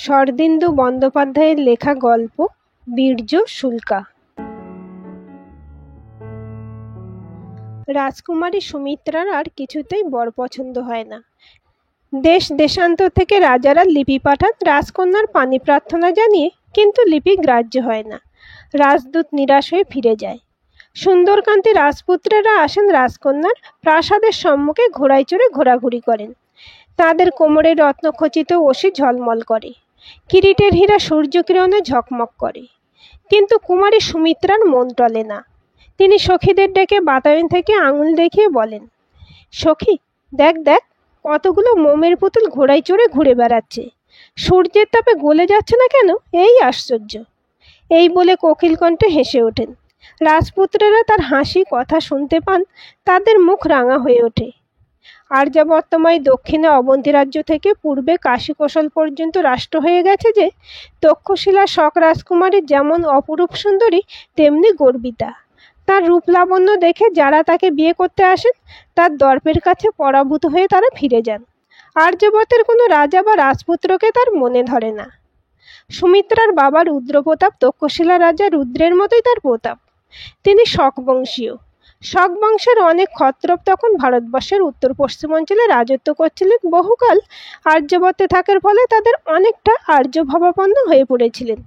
শরদিন্দু বন্দ্যোপাধ্যায়ের লেখা গল্প বীর্য শুল্কা। রাজকুমারী সুমিত্রার আর কিছুতেই বর পছন্দ হয় না। দেশ দেশান্তর থেকে রাজারা লিপি পাঠান রাজকন্যার পানি প্রার্থনা জানিয়ে, কিন্তু লিপি গ্রাহ্য হয় না। রাজদূত নিরাশ হয়ে ফিরে যায়। সুন্দরকান্তি রাজপুত্রেরা আসেন রাজকন্যার প্রাসাদের সম্মুখে ঘোড়ায় চড়ে ঘোরাঘুরি করেন। তাদের কোমরে রত্নখচিত ওসি ঝলমল করে, কিরিটের হীরা সূর্যকিরণে ঝকমক করে। কিন্তু কুমারী সুমিত্রার মন টলে না। তিনি সখীদের ডেকে বাতায়ন থেকে আঙুল দেখিয়ে বলেন, সখী, দেখ দেখ, কতগুলো মোমের পুতুল ঘোড়ায় চড়ে ঘুরে বেড়াচ্ছে। সূর্যের তাপে গলে যাচ্ছে না কেন, এই আশ্চর্য। এই বলে কোকিল কণ্ঠে হেসে ওঠেন। রাজপুত্রেরা তার হাসি কথা শুনতে পান, তাদের মুখ রাঙা হয়ে ওঠে। আর্যাবর্তময় দক্ষিণে অবন্তী রাজ্য থেকে পূর্বে কাশী কোশল পর্যন্ত রাষ্ট্র হয়ে গেছে যে, তক্ষশিলা শক রাজকুমারী যেমন অপরূপ সুন্দরী তেমনি গর্বিতা। তার রূপ লাবণ্য দেখে যারা তাকে বিয়ে করতে আসেন, তার দর্পের কাছে পরাভূত হয়ে তারা ফিরে যান। আর্যাবর্তের কোনো রাজা বা রাজপুত্রকে তার মনে ধরে না। সুমিত্রার বাবা রুদ্রপ্রতাপ তক্ষশিলা রাজা রুদ্রের মতোই তার প্রতাপ। তিনি শক বংশীয়। শক বংশের অনেক ক্ষত্রপ তখন ভারতবর্ষের উত্তর পশ্চিমাঞ্চলে রাজত্ব করছিলেন। বহুকাল আর্যাবর্তে থাকার ফলে তাদের অনেকটা আর্য ভাবাপন্ন হয়ে পড়েছিলেন।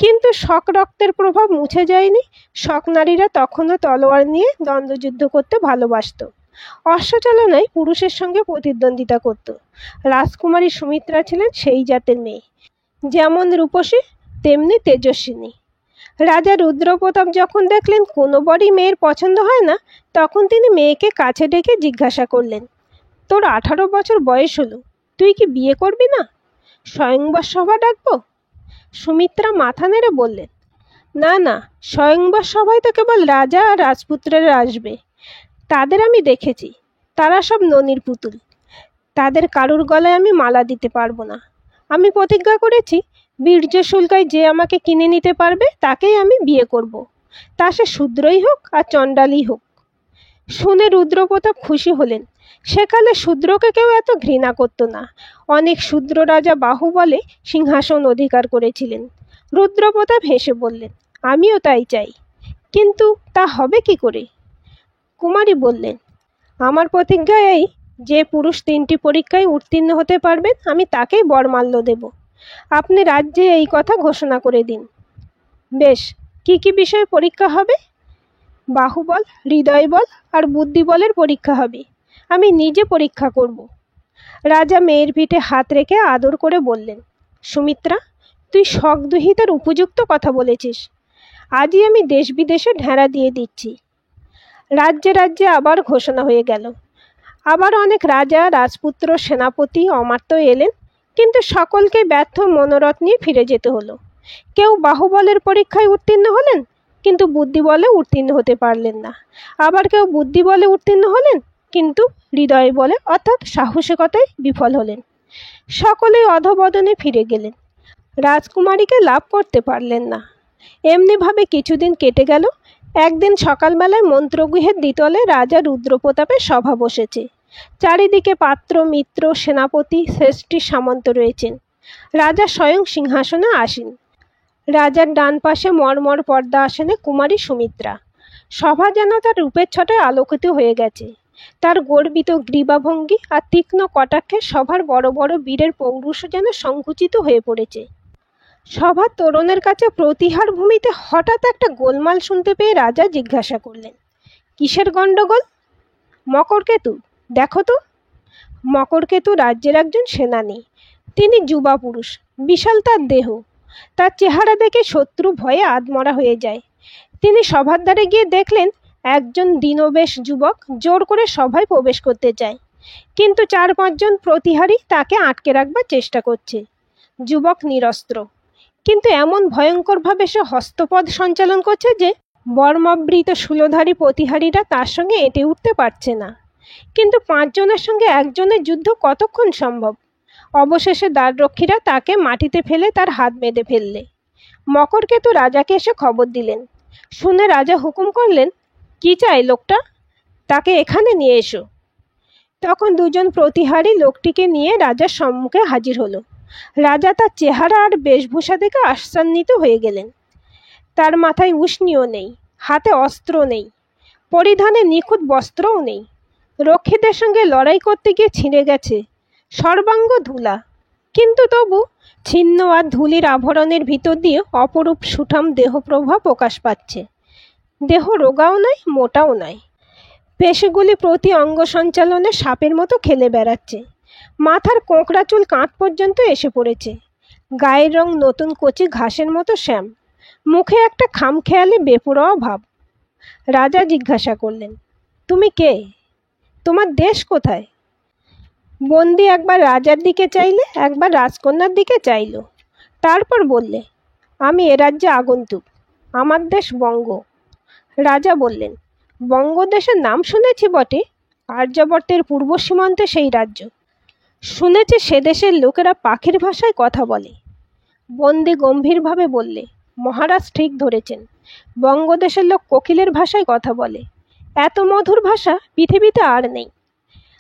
কিন্তু শক রক্তের প্রভাব মুছে যায়নি। শক নারীরা তখনও তলোয়ার নিয়ে দ্বন্দ্বযুদ্ধ করতে ভালোবাসত। অশ্বচালনায় পুরুষের সঙ্গে প্রতিদ্বন্দ্বিতা করত। রাজকুমারী সুমিত্রা ছিলেন সেই জাতের মেয়ে, যেমন রূপসী তেমনি তেজস্বিনী। রাজা রুদ্রপ্রতাপ যখন দেখলেন কোনো বরই মেয়ের পছন্দ হয় না, তখন তিনি মেয়েকে কাছে ডেকে জিজ্ঞাসা করলেন, তোর 18 বছর বয়স হলো, তুই কি বিয়ে করবি না? স্বয়ংবর সভা ডাকবো? সুমিত্রা মাথা নেড়ে বললেন, না না, স্বয়ংবর সভায় তো কেবল রাজা আর রাজপুত্রেরা আসবে। তাদের আমি দেখেছি, তারা সব ননির পুতুল। তাদের কারুর গলায় আমি মালা দিতে পারবো না। আমি প্রতিজ্ঞা করেছি, বীর্য শুল্কায় যে আমাকে কিনে নিতে পারবে তাকেই আমি বিয়ে করব, তা সে শূদ্রই হোক আর চণ্ডালই হোক। শুনে রুদ্রপ্রতাপ খুশি হলেন। সেকালে শূদ্রকে কেউ এত ঘৃণা করত না। অনেক শূদ্র রাজা বাহুবলে সিংহাসন অধিকার করেছিলেন। রুদ্রপ্রতাপ হেসে বললেন, আমিও তাই চাই, কিন্তু তা হবে কি করে? কুমারী বললেন, আমার প্রতিজ্ঞা এই, যে পুরুষ 3টি পরীক্ষায় উত্তীর্ণ হতে পারবেন আমি তাকেই বরমাল্য দেব। আপনি রাজ্যে এই কথা ঘোষণা করে দিন। বেশ, কি কি বিষয়ে পরীক্ষা হবে? বাহুবল, হৃদয় বল আর বুদ্ধিবলের পরীক্ষা হবে। আমি নিজে পরীক্ষা করব। রাজা মেয়ের পিঠে হাত রেখে আদর করে বললেন, সুমিত্রা, তুই শক দুহিতার উপযুক্ত কথা বলেছিস। আজই আমি দেশ বিদেশে ঢেঁড়া দিয়ে দিচ্ছি। রাজ্যে রাজ্যে আবার ঘোষণা হয়ে গেল। আবার অনেক রাজা, রাজপুত্র, সেনাপতি, অমাত্য এলেন, কিন্তু সকলকে ব্যর্থ মনোরথ নিয়ে ফিরে যেতে হলো। কেউ বাহুবলের পরীক্ষায় উত্তীর্ণ হলেন, কিন্তু বুদ্ধিবলে উত্তীর্ণ হতে পারলেন না। আবার কেউ বুদ্ধিবলে উত্তীর্ণ হলেন, কিন্তু হৃদয় বলে অর্থাৎ সাহসিকতায় বিফল হলেন। সকলেই অধঃপতনে ফিরে গেলেন, রাজকুমারীকে লাভ করতে পারলেন না। এমনিভাবে কিছুদিন কেটে গেল। একদিন সকালবেলায় মন্ত্রগৃহের দ্বিতলে রাজা রুদ্রপ্রতাপের সভা বসেছে। চারিদিকে পাত্র, মিত্র, সেনাপতি, শ্রেষ্ঠী, সামন্ত রয়েছেন। রাজা স্বয়ং সিংহাসনে আসীন। রাজার ডান পাশে মর্মর পর্দা আসনে কুমারী সুমিত্রা। সভা যেন তার রূপের ছটায় আলোকিত হয়ে গেছে। তার গর্বিত গ্রীবাভঙ্গি আর তীক্ষ্ণ কটাক্ষে সভার বড় বড় বীরের পৌরুষ যেন সংকুচিত হয়ে পড়েছে। সভার তরুণের কাছে প্রতিহার ভূমিতে হঠাৎ একটা গোলমাল শুনতে পেয়ে রাজা জিজ্ঞাসা করলেন, কিসের গণ্ডগোল? মকরকেতু, দেখো তো। মকরকেতু রাজ্যের একজন সেনানী। তিনি যুবা পুরুষ, বিশাল তার দেহ। তার চেহারা দেখে শত্রু ভয়ে আধমরা হয়ে যায়। তিনি সভার দ্বারে গিয়ে দেখলেন একজন দীনবেশ যুবক জোর করে সভায় প্রবেশ করতে চায়, কিন্তু 4-5 জন প্রতিহারী তাকে আটকে রাখবার চেষ্টা করছে। যুবক নিরস্ত্র, কিন্তু এমন ভয়ঙ্করভাবে সে হস্তপদ সঞ্চালন করছে যে বর্মাবৃত শূলধারী প্রতিহারীরা তার সঙ্গে এঁটে উঠতে পারছে না। কিন্তু 5 জনের সঙ্গে একজনের যুদ্ধ কতক্ষণ সম্ভব? অবশেষে দ্বাররক্ষীরা তাকে মাটিতে ফেলে তার হাত বেঁধে ফেললে। মকরকেতু রাজাকে এসে খবর দিলেন। শুনে রাজা হুকুম করলেন, কি চাই লোকটা? তাকে এখানে নিয়ে এসো। তখন 2 জন প্রতিহারী লোকটিকে নিয়ে রাজার সম্মুখে হাজির হলো। রাজা তার চেহারা আর বেশভূষা দেখে আশ্চর্যিত হয়ে গেলেন। তার মাথায় উষ্ণীও নেই, হাতে অস্ত্র নেই, পরিধানে নিখুঁত বস্ত্রও নেই। রক্ষীদের সঙ্গে লড়াই করতে গিয়ে ছিঁড়ে গেছে সর্বাঙ্গ ধুলা, কিন্তু তবু ছিন্ন আর ধুলির আভরণের ভিতর দিয়ে অপরূপ সুঠাম দেহপ্রভা প্রকাশ পাচ্ছে। দেহ রোগাও নয়, মোটাও নয়, পেশিগুলি প্রতি অঙ্গ সঞ্চালনে সাপের মতো খেলে বেড়াচ্ছে। মাথার কোঁকড়া চুল কাঁধ পর্যন্ত এসে পড়েছে। গায়ের রং নতুন কচি ঘাসের মতো শ্যাম, মুখে একটা খামখেয়ালি বেপরোয়া ভাব। রাজা জিজ্ঞাসা করলেন, তুমি কে? তোমার দেশ কোথায়? বন্দি একবার রাজার দিকে চাইলে, একবার রাজকন্যার দিকে চাইল, তারপর বললে, আমি এ রাজ্যে আগন্তুক, আমার দেশ বঙ্গ। রাজা বললেন, বঙ্গদেশের নাম শুনেছি বটে, আর্যাবর্তের পূর্ব সীমান্তে সেই রাজ্য। শুনেছি সে দেশের লোকেরা পাখির ভাষায় কথা বলে। বন্দি গম্ভীরভাবে বললে, মহারাজ ঠিক ধরেছেন, বঙ্গদেশের লোক কোকিলের ভাষায় কথা বলে। এত মধুর ভাষা পৃথিবীতে আর নেই।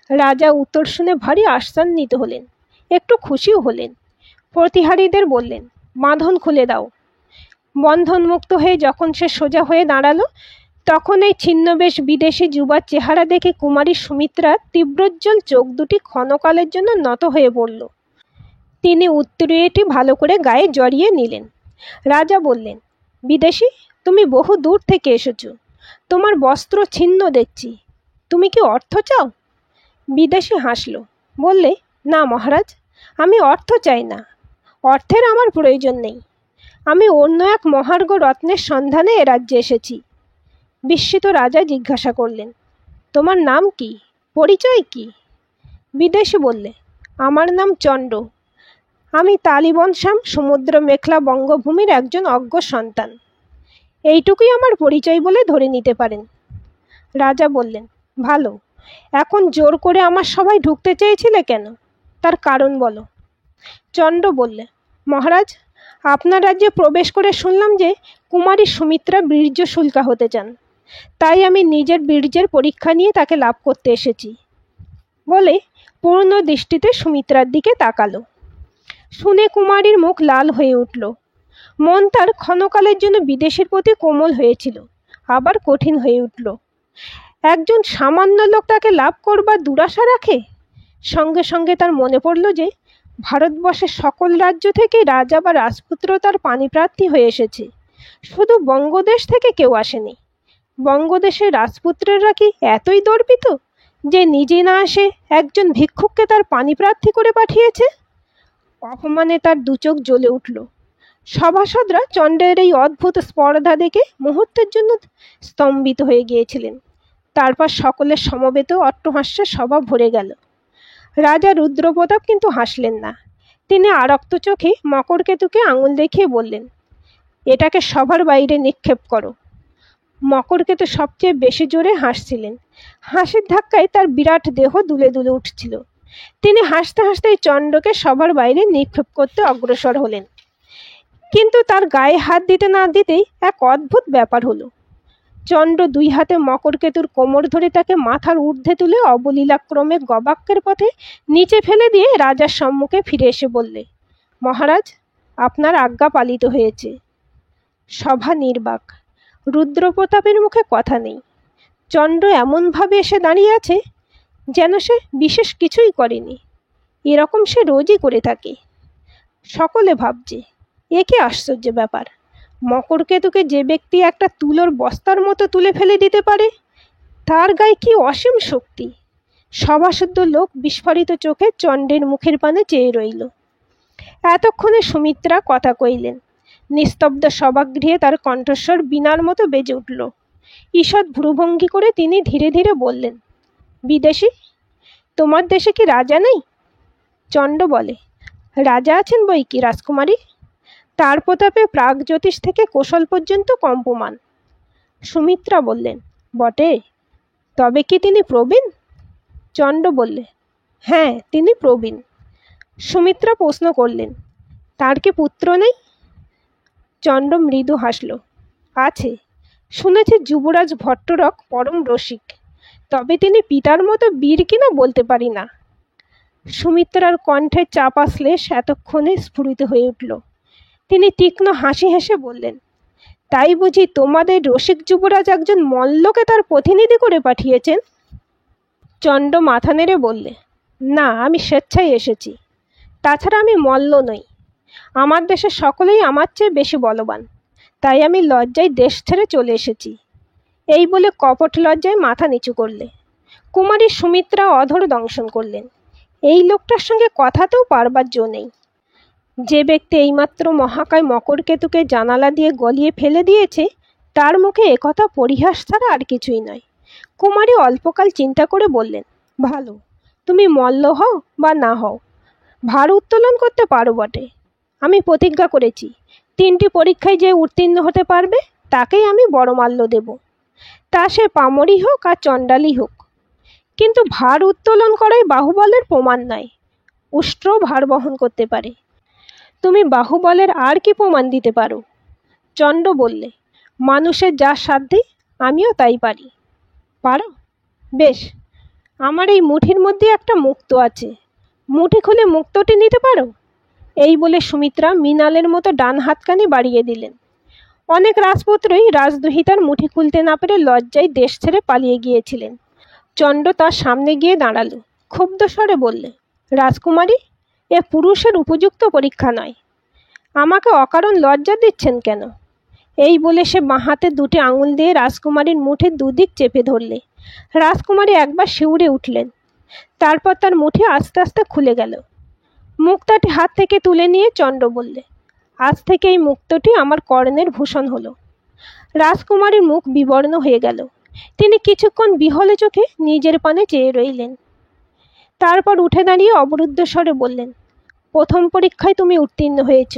রাজা উত্তর শুনে ভারী আশ্চর্যিত হলেন, একটু খুশিও হলেন। প্রতিহারীদের বললেন, বাঁধন খুলে দাও। বন্ধনমুক্ত হয়ে যখন সে সোজা হয়ে দাঁড়ালো, তখন এই ছিন্নবেশ বিদেশি যুবার চেহারা দেখে কুমারী সুমিত্রার তীব্রোজ্জ্বল চোখ দুটি ক্ষণকালের জন্য নত হয়ে পড়ল। তিনি উত্তরীয়টি ভালো করে গায়ে জড়িয়ে নিলেন। রাজা বললেন, বিদেশি, তুমি বহু দূর থেকে এসেছো, তোমার বস্ত্র ছিন্ন দেখছি, তুমি কি অর্থ চাও? বিদেশি হাসল, বললে, না মহারাজ, আমি অর্থ চাই না, অর্থের আমার প্রয়োজন নেই। আমি অন্য এক মহার্ঘ রত্নের সন্ধানে এ রাজ্যে এসেছি। বিস্মিত রাজা জিজ্ঞাসা করলেন, তোমার নাম কি, পরিচয় কি? বিদেশি বললে, আমার নাম চণ্ড, আমি তালিবনশ্যাম সমুদ্র মেখলা বঙ্গভূমির একজন অজ্ঞ সন্তান। এইটুকুই আমার পরিচয় বলে ধরে নিতে পারেন। রাজা বললেন, ভালো, এখন জোর করে আমার সবাই ঢুকতে চেয়েছিলে কেন? তার কারণ বলো। চণ্ড বললে, মহারাজ, আপনার রাজ্যে প্রবেশ করে শুনলাম যে কুমারী সুমিত্রা বীর্য শুল্কা হতে চান, তাই আমি নিজের বীর্যের পরীক্ষা নিয়ে তাকে লাভ করতে এসেছি। বলে পূর্ণ দৃষ্টিতে সুমিত্রার দিকে তাকালো। শুনে কুমারীর মুখ লাল হয়ে উঠল। মন তার ক্ষণকালের জন্য বিদেশের প্রতি কোমল হয়েছিল, আবার কঠিন হয়ে উঠল। একজন সামান্য লোক তাকে লাভ করবার দুরাশা রাখে? সঙ্গে সঙ্গে তার মনে পড়ল যে ভারতবর্ষের সকল রাজ্য থেকে রাজা বা রাজপুত্র তার পাণিপ্রার্থী হয়ে এসেছে, শুধু বঙ্গদেশ থেকে কেউ আসেনি। বঙ্গদেশের রাজপুত্ররা কি এতই দর্পিত যে নিজে না আসে একজন ভিক্ষুককে তার পাণিপ্রার্থী করে পাঠিয়েছে? অপমানে তার দুচোখ জ্বলে উঠল। সভাসদরা চণ্ডের এই অদ্ভুত স্পর্ধা দেখে মুহূর্তের জন্য স্তম্ভিত হয়ে গিয়েছিলেন। তারপর সকলের সমবেত অট্টহাস্যে সভা ভরে গেল। রাজা রুদ্রপ্রতাপ কিন্তু হাসলেন না। তিনি আরক্ত চোখে মকরকেতুকে আঙুল দেখিয়ে বললেন, এটাকে সভার বাইরে নিক্ষেপ করো। মকরকেতু সবচেয়ে বেশি জোরে হাসছিলেন। হাসির ধাক্কায় তার বিরাট দেহ দুলে দুলে উঠছিল। তিনি হাসতে হাসতে চণ্ডকে সভার বাইরে নিক্ষেপ করতে অগ্রসর হলেন। কিন্তু তার গায়ে হাত দিতে না দিতেই এক অদ্ভুত ব্যাপার হলো। চণ্ড দুই হাতে মকরকেতুর কোমর ধরে তাকে মাথার ঊর্ধ্বে তুলে অবলীলাক্রমে গবাক্ষের পথে নিচে ফেলে দিয়ে রাজার সম্মুখে ফিরে এসে বললে, মহারাজ, আপনার আজ্ঞা পালিত হয়েছে। সভা নির্বাক। রুদ্রপ্রতাপের মুখে কথা নেই। চণ্ড এমনভাবে এসে দাঁড়িয়ে আছে যেন সে বিশেষ কিছুই করেনি। এরকম সে রোজই করে থাকে। সকলে ভাবছে, এ কি আশ্চর্য ব্যাপার! মকরকেতুকে যে ব্যক্তি একটা তুলোর বস্তার মতো তুলে ফেলে দিতে পারে, তার গায়ে কি অসীম শক্তি! সভাসুদ্ধ লোক বিস্ফারিত চোখে চণ্ডের মুখের পানে চেয়ে রইল। এতক্ষণে সুমিত্রা কথা কইলেন। নিস্তব্ধ সভাগৃহে তার কণ্ঠস্বর বীণার মতো বেজে উঠল। ঈষৎ ভ্রুভঙ্গি করে তিনি ধীরে ধীরে বললেন, বিদেশি, তোমার দেশে কি রাজা নেই? চণ্ড বলে, রাজা আছেন বই কি রাজকুমারী, তার প্রতাপে প্রাগজ্যোতিষ থেকে কোশল পর্যন্ত কম্পমান। সুমিত্রা বললেন, বটে, তবে কি তিনি প্রবীণ? চণ্ড বললে, হ্যাঁ, তিনি প্রবীণ। সুমিত্রা প্রশ্ন করলেন, তার কি পুত্র নেই? চণ্ড মৃদু হাসল, আছে, শুনেছি যুবরাজ ভট্টরক পরম রসিক, তবে তিনি পিতার মতো বীর কিনা বলতে পারি না। সুমিত্রার কণ্ঠে চাপা শ্লেষ এতক্ষণে স্ফুরিত হয়ে উঠল। তিনি তীক্ষ্ণ হাসি হেসে বললেন, তাই বুঝি তোমাদের রসিক যুবরাজ একজন মল্লকে তার প্রতিনিধি করে পাঠিয়েছেন? চণ্ড মাথা নেড়ে বললে, না, আমি স্বেচ্ছায় এসেছি। তাছাড়া আমি মল্ল নই। আমার দেশে সকলেই আমার চেয়ে বেশি বলবান, তাই আমি লজ্জায় দেশ ছেড়ে চলে এসেছি। এই বলে কপট লজ্জায় মাথা নিচু করলে। কুমারী সুমিত্রা অধর দংশন করলেন। এই লোকটার সঙ্গে কথাতেও পারবার জো নেই। যে ব্যক্তি এইমাত্র মহাকায় মকরকেতুকে জানালা দিয়ে গলিয়ে ফেলে দিয়েছে, তার মুখে একথা পরিহাস ছাড়া আর কিছুই নয়। কুমারী অল্পকাল চিন্তা করে বললেন, ভালো, তুমি মল্ল হও বা না হও, ভার উত্তোলন করতে পারো বটে। আমি প্রতিজ্ঞা করেছি, 3টি পরীক্ষায় যে উত্তীর্ণ হতে পারবে তাকেই আমি বড় মাল্য দেব, তা সে পামরি হোক আর চণ্ডালী হোক। কিন্তু ভার উত্তোলন করাই বাহুবলের প্রমাণ নয়। উষ্ট্র ভার বহন করতে পারে। তুমি বাহুবলের আর কি প্রমাণ দিতে পারো? চণ্ড বললে, মানুষের যা সাধ্যি আমিও তাই পারি। পারো? বেশ, আমার এই মুঠির মধ্যে একটা মুক্তো আছে, মুঠি খুলে মুক্তোটি নিতে পারো? এই বলে সুমিত্রা মৃণালের মতো ডান হাতখানি বাড়িয়ে দিলেন। অনেক রাজপুত্রই রাজদুহিতার মুঠি খুলতে না পেরে লজ্জায় দেশ ছেড়ে পালিয়ে গিয়েছিলেন। চণ্ড তার সামনে গিয়ে দাঁড়ালো। ক্ষুব্ধ স্বরে বললে, রাজকুমারী, এ পুরুষের উপযুক্ত পরীক্ষা নয়। আমাকে অকারণ লজ্জা দিচ্ছেন কেন? এই বলে সে বাঁ হাতে 2টি আঙুল দিয়ে রাজকুমারীর মুঠির দুদিক চেপে ধরলে। রাজকুমারী একবার শিউরে উঠলেন। তারপর তার মুঠি আস্তে আস্তে খুলে গেল। মুক্তাটি হাত থেকে তুলে নিয়ে চণ্ড বললে, আজ থেকে এই মুক্তটি আমার কর্ণের ভূষণ হলো। রাজকুমারীর মুখ বিবর্ণ হয়ে গেল। তিনি কিছুক্ষণ বিহলে চোখে নিজের পানে চেয়ে রইলেন। তারপর উঠে দাঁড়িয়ে অবরুদ্ধ স্বরে বললেন, প্রথম পরীক্ষায় তুমি উত্তীর্ণ হয়েছ,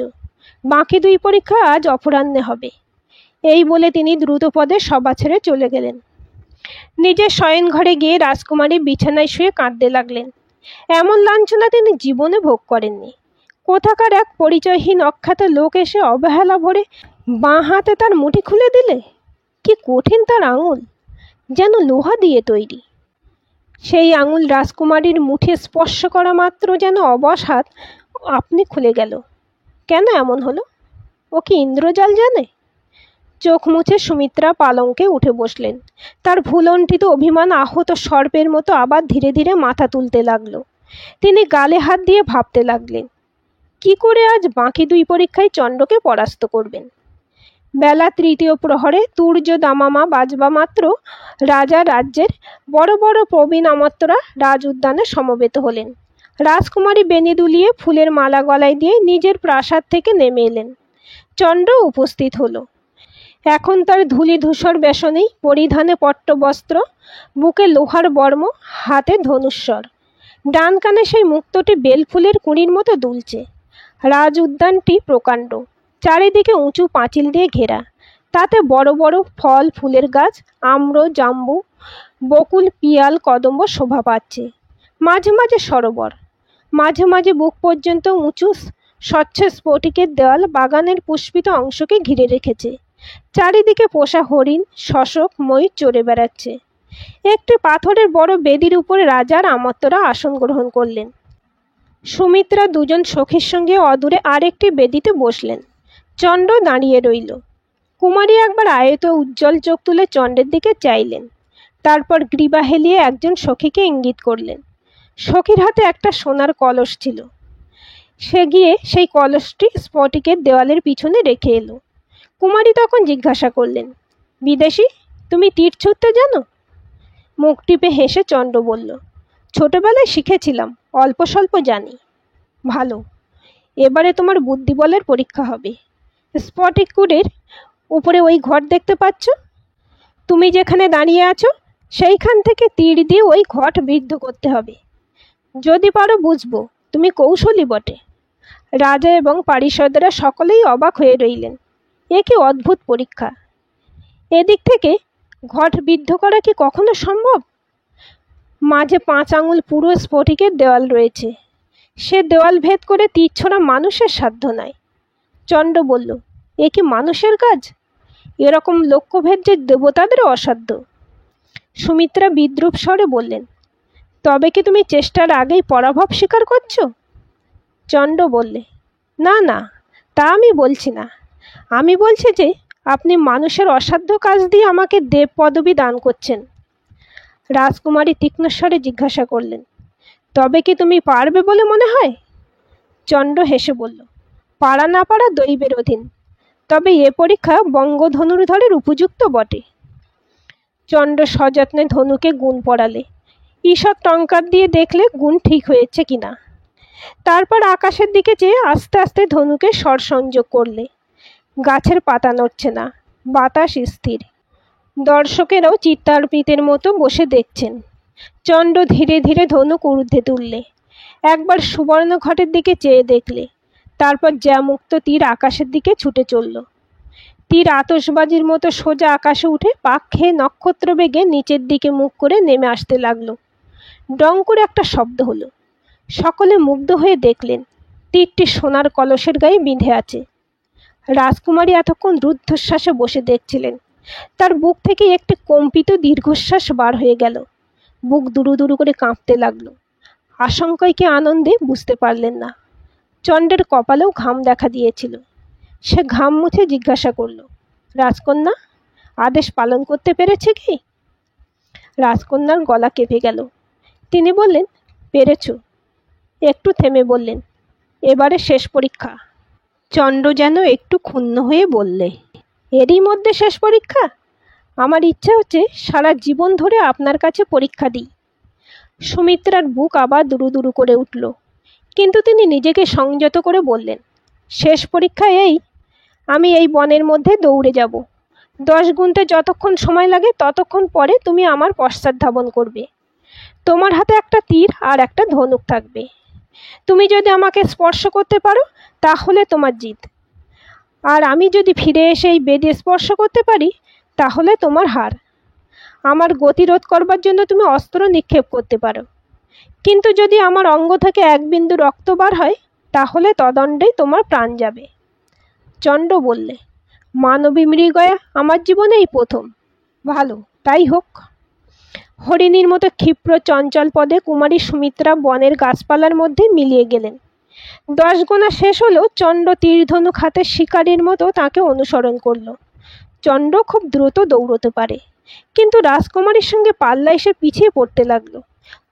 বাকি 2 পরীক্ষা আজ অপরাহ্নে হবে। এই বলে তিনি দ্রুতপদে সভা ছেড়ে চলে গেলেন। নিজের শয়ন ঘরে গিয়ে রাজকুমারী বিছানায় শুয়ে কাঁদতে লাগলেন। এমন লাঞ্ছনা তিনি জীবনে ভোগ করেননি। কোথাকার এক পরিচয়হীন অখ্যাত লোক এসে অবহেলা ভরে বাঁ হাতে তার মুঠি খুলে দিলে। কি কঠিন তার আঙুল, যেন লোহা দিয়ে তৈরি। সেই আঙুল রাজকুমারীর মুঠে স্পর্শ করা মাত্র যেন অবশ হাত আপনি খুলে গেল। কেন এমন হলো? ও কি ইন্দ্রজাল জানে? চোখ মুছে সুমিত্রা পালঙ্কে উঠে বসলেন। তার ভুলণ্ঠিত অভিমান আহত সর্পের মতো আবার ধীরে ধীরে মাথা তুলতে লাগলো। তিনি গালে হাত দিয়ে ভাবতে লাগলেন, কি করে আজ বাকি 2 পরীক্ষায় চণ্ডকে পরাস্ত করবেন। বেলা 3য় প্রহরে তুর্য দামামা বাজবা মাত্র রাজা রাজ্যের বড় বড় প্রবীণ আমত্তরা রাজ উদ্যানে সমবেত হলেন। রাজকুমারী বেনি দুলিয়ে ফুলের মালা গলায় দিয়ে নিজের প্রাসাদ থেকে নেমে এলেন। চণ্ড উপস্থিত হলো। এখন তার ধূলি ধূসর বেশনেই, পরিধানে পট্টবস্ত্র, বুকে লোহার বর্ম, হাতে ধনুস্বর। ডান কানে সেই মুক্তটি বেলফুলের কুঁড়ির মতো দুলছে। রাজ উদ্যানটি প্রকাণ্ড, চারিদিকে উঁচু পাঁচিল দিয়ে ঘেরা। তাতে বড় বড় ফল ফুলের গাছ, আম্র, জাম্বু, বকুল, পিয়াল, কদম্ব শোভা পাচ্ছে। মাঝে মাঝে সরোবর, মাঝে মাঝে বুক পর্যন্ত উঁচু স্বচ্ছ স্ফটিকের দেওয়াল বাগানের পুষ্পিত অংশকে ঘিরে রেখেছে। চারিদিকে পোষা হরিণ, শশক, ময়ূর চড়ে বেড়াচ্ছে। একটি পাথরের বড় বেদির উপরে রাজার আমত্তরা আসন গ্রহণ করলেন। সুমিত্রা 2জন সখীর সঙ্গে অদূরে আরেকটি বেদিতে বসলেন। চণ্ড দাঁড়িয়ে রইল। কুমারী একবার আয়ত উজ্জ্বল চোখ তুলে চণ্ডের দিকে চাইলেন। তারপর গ্রীবা হেলিয়ে একজন সখীকে ইঙ্গিত করলেন। সখীর হাতে একটা সোনার কলস ছিল। সে গিয়ে সেই কলসটি স্ফটিকের দেওয়ালের পিছনে রেখে এলো। কুমারী তখন জিজ্ঞাসা করলেন, বিদেশী, তুমি তীর ছুঁড়তে জানো? মুখ টিপে হেসে চণ্ড বলল, ছোটবেলায় শিখেছিলাম, অল্প স্বল্প জানি। ভালো, এবারে তোমার বুদ্ধিবলের পরীক্ষা হবে। স্ফটিককুড়ের উপরে ওই ঘর দেখতে পাচ্ছ? তুমি যেখানে দাঁড়িয়ে আছো সেইখান থেকে তীর দিয়ে ওই ঘট বিদ্ধ করতে হবে। যদি পারো বুঝবো তুমি কৌশলী বটে। রাজা এবং পারিষদরা সকলেই অবাক হয়ে রইলেন। এ কি অদ্ভুত পরীক্ষা! এদিক থেকে ঘট বিদ্ধ করা কি কখনো সম্ভব? মাঝে 5 আঙুল পুরো স্ফটিকের দেওয়াল রয়েছে। সে দেওয়াল ভেদ করে তীর ছোড়া মানুষের সাধ্য নয়। চণ্ড বলল, এ কি মানুষের কাজ? এরকম লক্ষ্যভেদ যে দেবতাদেরও অসাধ্য। সুমিত্রা বিদ্রূপ স্বরে বললেন, তবে কি তুমি চেষ্টার আগেই পরাভব স্বীকার করছো? চণ্ড বললে, না না, তা আমি বলছি না। আমি বলছি যে আপনি মানুষের অসাধ্য কাজ দিয়ে আমাকে দেব পদবী দান করছেন। রাজকুমারী তীক্ষ্ণ স্বরে জিজ্ঞাসা করলেন, তবে কি তুমি পারবে বলে মনে হয়? চণ্ড হেসে বলল, পারা না পারা দৈবের অধীন, তবে এ পরীক্ষা বঙ্গধনুর্ধরের উপযুক্ত বটে। চণ্ড সযত্নে ধনুকে গুণ পড়ালে, ঈষৎ টঙ্কার দিয়ে দেখলে গুণ ঠিক হয়েছে কিনা। তারপর আকাশের দিকে চেয়ে আস্তে আস্তে ধনুকে স্বর সংযোগ করলে। গাছের পাতা নড়ছে না, বাতাস স্থির। দর্শকেরাও চিত্তার্পিতের মতো বসে দেখছেন। চণ্ড ধীরে ধীরে ধনুক ঊর্ধ্বে তুললে। একবার সুবর্ণ ঘটের দিকে চেয়ে দেখলে, তারপর জ্যামুক্ত তীর আকাশের দিকে ছুটে চলল। তীর আতশবাজির মতো সোজা আকাশে উঠে পাক খেয়ে নক্ষত্র বেগে নিচের দিকে মুখ করে নেমে আসতে লাগলো। ডং করে একটা শব্দ হলো। সকলে মুগ্ধ হয়ে দেখলেন তীরটি সোনার কলসের গায়ে বিঁধে আছে। রাজকুমারী এতক্ষণ রুদ্ধশ্বাসে বসে দেখছিলেন। তার বুক থেকে একটি কম্পিত দীর্ঘশ্বাস বার হয়ে গেল। বুক দুরু দুরু করে কাঁপতে লাগলো। আশঙ্কায় কি আনন্দে বুঝতে পারলেন না। চণ্ডের কপালেও ঘাম দেখা দিয়েছিল। সে ঘাম মুছে জিজ্ঞাসা করল, রাজকন্যা, আদেশ পালন করতে পেরেছে কি? রাজকন্যার গলা কেঁপে গেল। তিনি বললেন, পেরেছ। একটু থেমে বললেন, এবারে শেষ পরীক্ষা। চণ্ড যেন একটু ক্ষুণ্ণ হয়ে বললে, এরই মধ্যে শেষ পরীক্ষা? আমার ইচ্ছা হচ্ছে সারা জীবন ধরে আপনার কাছে পরীক্ষা দিই। সুমিত্রার বুক আবার দুরু দুরু করে উঠল, কিন্তু তিনি নিজেকে সংযত করে বললেন, শেষ পরীক্ষা এই, আমি এই বনের মধ্যে দৌড়ে যাব। 10 গুনতে যতক্ষণ সময় লাগে ততক্ষণ পরে তুমি আমার পশ্চাৎ ধাবন করবে। তোমার হাতে একটা তীর আর একটা ধনুক থাকবে। তুমি যদি আমাকে স্পর্শ করতে পারো তাহলে তোমার জিত, আর আমি যদি ফিরে এসে এই বেদে স্পর্শ করতে পারি তাহলে তোমার হার। আমার গতিরোধ করবার জন্য তুমি অস্ত্র নিক্ষেপ করতে পারো, কিন্তু যদি আমার অঙ্গ থেকে এক বিন্দু রক্ত বার হয় তাহলে তদণ্ডেই তোমার প্রাণ যাবে। চণ্ড বললে, মানবী মৃগয়া আমার জীবনে এই প্রথম। ভালো, তাই হোক। হরিণীর মতো ক্ষিপ্র চঞ্চল পদে কুমারী সুমিত্রা বনের গাছপালার মধ্যে মিলিয়ে গেলেন। 10 গোনা শেষ হলো। চণ্ড তীরধনুক হাতে শিকারীর মতো তাকে অনুসরণ করল। চণ্ড খুব দ্রুত দৌড়তে পারে, কিন্তু রাজকুমারীর সঙ্গে পাল্লা এসে পিছিয়ে পড়তে লাগলো।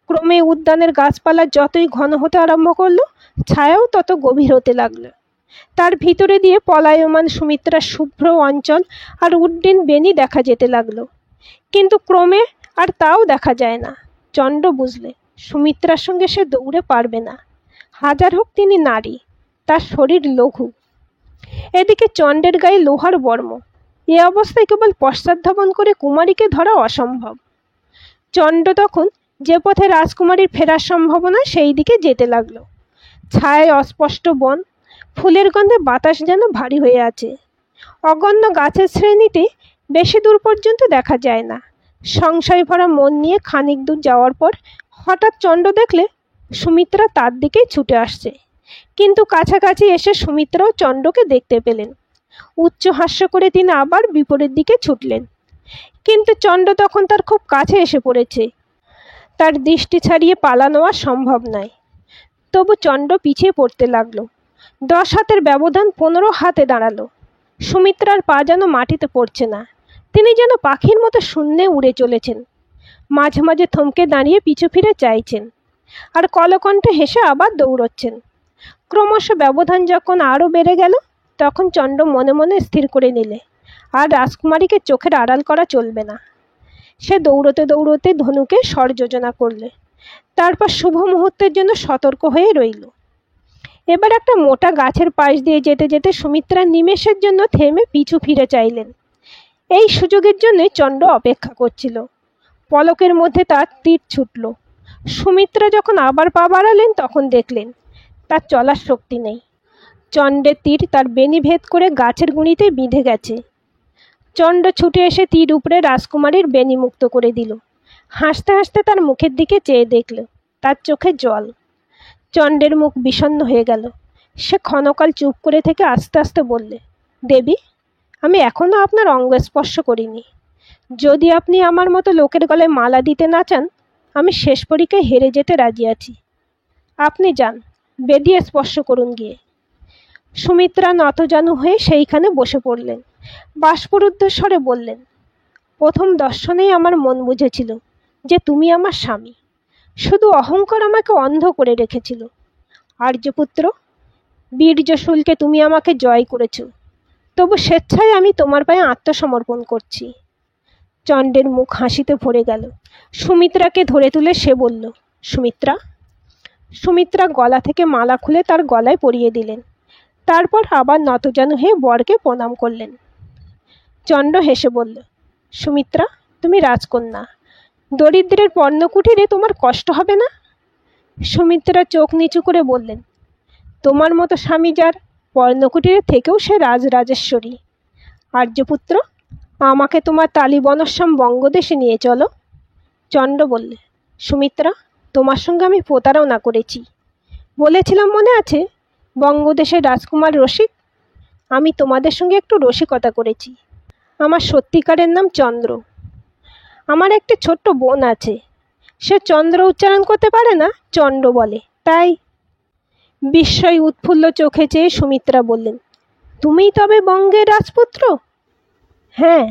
ক্রমে উদ্যানের গাছপালা যতই ঘন হতে আরম্ভ করলো, ছায়াও তত গভীর হতে লাগলো। তার ভিতরে দিয়ে পলায়মান সুমিত্রার শুভ্র অঞ্চল আর উড্ডীন বেনি দেখা যেতে লাগলো, কিন্তু ক্রমে আর তাও দেখা যায় না। চণ্ড বুঝলে সুমিত্রার সঙ্গে সে দৌড়ে পারবে না। হাজার হোক তিনি নারী, তার শরীর লঘু। এদিকে চণ্ডের গায়ে লোহার বর্ম। এ অবস্থায় কেবল পশ্চাৎধাবন করে কুমারীকে ধরা অসম্ভব। চণ্ড তখন যে পথে রাজকুমারীর ফেরার সম্ভাবনা সেই দিকে যেতে লাগলো। ছায়ায় অস্পষ্ট বন, ফুলের গন্ধে বাতাস যেন ভারী হয়ে আছে। অগণ্য গাছের শ্রেণীতে বেশি দূর পর্যন্ত দেখা যায় না। সংশয় ভরা মন নিয়ে খানিক দূর যাওয়ার পর হঠাৎ চণ্ড দেখলে সুমিত্রা তার দিকেই ছুটে আসছে। কিন্তু কাছাকাছি এসে সুমিত্রাও চণ্ডকে দেখতে পেলেন। উচ্চ হাস্য করে তিনি আবার বিপরীত দিকে ছুটলেন, কিন্তু চণ্ড তখন তার খুব কাছে এসে পড়েছে। তার দৃষ্টি ছাড়িয়ে পালানো আর সম্ভব নয়। তবু চণ্ড পিছিয়ে পড়তে লাগলো। 10 হাতের ব্যবধান 15 হাতে দাঁড়ালো। সুমিত্রার পা যেন মাটিতে পড়ছে না। তিনি যেন পাখির মতো শূন্যে উড়ে চলেছেন। মাঝে মাঝে থমকে দাঁড়িয়ে পিছু ফিরে চাইছেন, আর কলকণ্ঠে হেসে আবার দৌড়চ্ছেন। ক্রমশ ব্যবধান যখন আরও বেড়ে গেল, তখন চণ্ড মনে মনে স্থির করে নিলে আর রাজকুমারীকে চোখের আড়াল করা চলবে না। সে দৌড়তে দৌড়তে ধনুকে স্বর যোজনা করলে, তারপর শুভ মুহূর্তের জন্য সতর্ক হয়ে রইল। এবার একটা মোটা গাছের পাশ দিয়ে যেতে যেতে সুমিত্রা নিমেষের জন্য থেমে পিছু ফিরে চাইলেন। এই সুযোগের জন্য চণ্ড অপেক্ষা করছিল। পলকের মধ্যে তার তীর ছুটল। সুমিত্রা যখন আবার পা বাড়ালেন তখন দেখলেন তার চলার শক্তি নেই। চণ্ডের তীর তার বেনি ভেদ করে গাছের গুঁড়িতে বিঁধে গেছে। চণ্ড ছুটে এসে তীর উপরে রাজকুমারীর বেনি মুক্ত করে দিল। হাসতে হাসতে তার মুখের দিকে চেয়ে দেখল, তার চোখে জল। চণ্ডের মুখ বিষণ্ণ হয়ে গেল। সে ক্ষণকাল চুপ করে থেকে আস্তে আস্তে বললে, দেবী, আমি এখনো আপনার অঙ্গ স্পর্শ করিনি। যদি আপনি আমার মতো লোকের গলায় মালা দিতে না চান, আমি শেষ পরীক্ষায় হেরে যেতে রাজি আছি। আপনি যান, বেদিয়ে স্পর্শ করুন গিয়ে। সুমিত্রা নতজানু হয়ে সেইখানে বসে পড়লেন। বাষ্পরুদ্ধ স্বরে বললেন, প্রথম দর্শনেই আমার মন বুঝেছিল যে তুমি আমার স্বামী। শুধু অহংকার আমাকে অন্ধ করে রেখেছিল। আর্যপুত্র, বীর্যশুলকে তুমি আমাকে জয় করেছ, তবু স্বেচ্ছায় আমি তোমার পায়ে আত্মসমর্পণ করছি। চণ্ডের মুখ হাসিতে ভরে গেল। সুমিত্রাকে ধরে তুলে সে বলল, সুমিত্রা। সুমিত্রা গলা থেকে মালা খুলে তার গলায় পরিয়ে দিলেন। তারপর আবার নতজানু হয়ে বরকে প্রণাম করলেন। চণ্ড হেসে বলল, সুমিত্রা, তুমি রাজকন্যা, দরিদ্রের পর্ণকুটিরে তোমার কষ্ট হবে না? সুমিত্রা চোখ নিচু করে বললেন, তোমার মতো স্বামী যার, পর্ণকুটিরে থেকেও সে রাজরাজেশ্বরী। আর্যপুত্র, আমাকে তোমার তালিবনশ্যাম বঙ্গদেশে নিয়ে চলো। চণ্ড বললে, সুমিত্রা, তোমার সঙ্গে আমি প্রতারণা করেছি। বলেছিলাম মনে আছে, বঙ্গদেশের রাজকুমার রসিক। আমি তোমাদের সঙ্গে একটু রসিকতা করেছি। আমার সত্যিকারের নাম চন্দ্র। আমার একটি ছোট্ট বোন আছে, সে চন্দ্র উচ্চারণ করতে পারে না, চণ্ড বলে। তাই বিস্ময় উৎফুল্ল চোখে চেয়ে সুমিত্রা বললেন, তুমিই তবে বঙ্গের রাজপুত্র? হ্যাঁ,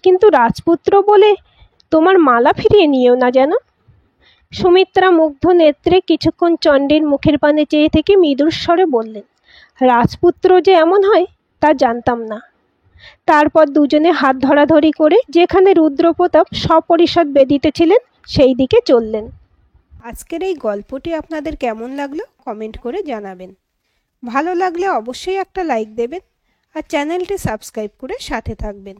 কিন্তু রাজপুত্র বলে তোমার মালা ফিরিয়ে নিও না যেন। সুমিত্রা মুগ্ধ নেত্রে কিছুক্ষণ চণ্ডীর মুখের পানে চেয়ে থেকে মৃদুর স্বরে বললেন, রাজপুত্র যে এমন হয় তা জানতাম না। তারপর দুজনে হাত ধরাধরি করে যেখানে রুদ্রপ্রতাপ সপরিষদ বেদিতে ছিলেন সেই দিকে চললেন। আজকের এই গল্পটি আপনাদের কেমন লাগলো কমেন্ট করে জানাবেন। ভালো লাগলে অবশ্যই একটা লাইক দেবেন আর চ্যানেলটি সাবস্ক্রাইব করে সাথে থাকবেন।